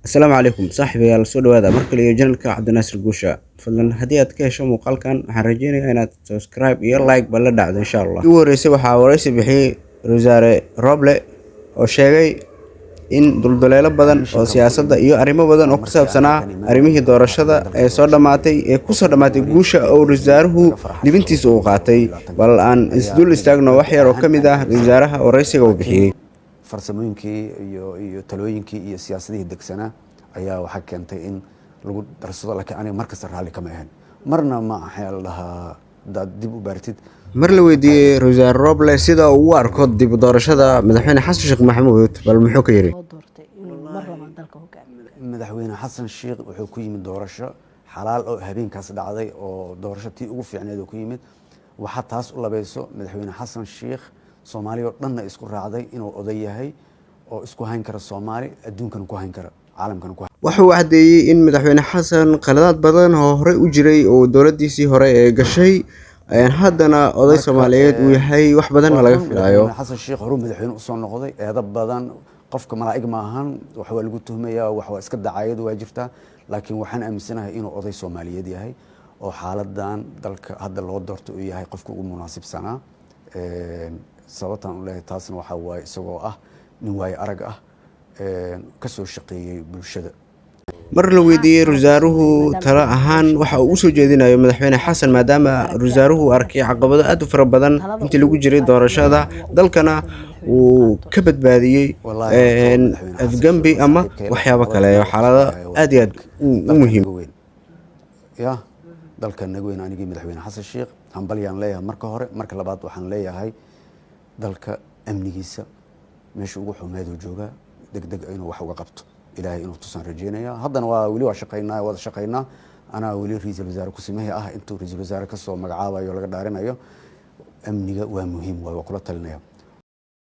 السلام عليكم صاحبي على سو dhawaada mar kale iyo channelka Cabdinaasir Guusha fadlan hadii aad ka hesho muuqaalkan waxaan rajeynayaa inaad subscribe iyo like bal la dhacdo insha Allah ugu horeysay waxa wareysi bixiyay Rosaare Roble oo sheegay in dulduleelo badan oo siyaasadda iyo arrimo badan oo ku saabsanaa arrimihii doorashada ee soo dhamaatay ku soo dhamaatay guusha oo Rosaaruhu libintiisa uu qaatay bal aan isdul istaagno wax yar oo kamid ah Rosaaraha wareysiga uu bixiyay farsamooyinkii iyo talooyinkii iyo siyaasadihii degsanaa ayaa waxa keentay in lagu darsado laakiin aniga markasta raali kama ahayn marna ma xeel lahaa dib u baartid mar la weydiiyay Rosaare Roble sida uu u arko dib u doorashada madaxweyne Xasan Sheekh Maxamuud bal muxuu ka yiri madaxweyne Xasan Sheekh wuxuu ku yimid doorasho xalaal oo habeenkaas dhacday oo doorashatii ugu fiicneed oo ku yimid waxa taas u labayso madaxweyne Xasan Sheekh Soomaaliya oo dhan isku raacday inuu oday yahay oo isku hayn kara Soomaali adduunkan ku hayn kara caalamkan ku wuxuu cadeeyay in madaxweyne Xasan qaladaad badan oo hore u jiray oo dawladdiisii hore ee gashay haddana oday Soomaaliyeed uu yahay wax badan laga filayo Xasan Sheekh hore madaxweyne u soo noqday eedab badan qofka malaa'ig ma ahan waxa lagu tuhmayaa waxa iska dacayad waa jirta laakiin waxaan aaminsanahay inuu oday Soomaaliyeed yahay oo xaaladan dalka hadda loo doorto uu yahay qofka ugu munaasibsanaa sababtan u leeyahay taasna waxa waaye isagoo ah nin waay arag ah ka soo shaqeeyay bulshada mar la weydiiyay Rosaaruhu tala ahaan waxa uu soo jeedinayo madaxweyne Xasan maadaama Rosaaruhu arkay caqabado aad u fara badan intii lagu jiray doorashada dalkana uu ka badbaadiyay afgambi ama waxyaabo kale xaalado aad iyo aad u muhiim ya dalka nagweyn anigii madaxweyne Xasan Sheekh hambalyaan leeyahay marka hore marka labaad waxaan leeyahay dalka amnigiisa meesha ugu xumeedo jooga degdeg inuu wax uga qabto ilaahay inuu tusan rajeynaya haddana waa wali waa shaqeynaa wada shaqeynaa ana wali ra'iisul wasaare ku sameeyay intuu ra'iisul wasaare ka soo magacaabayo laga dhaarinayo amniga waa muhiim waa kula talinayaa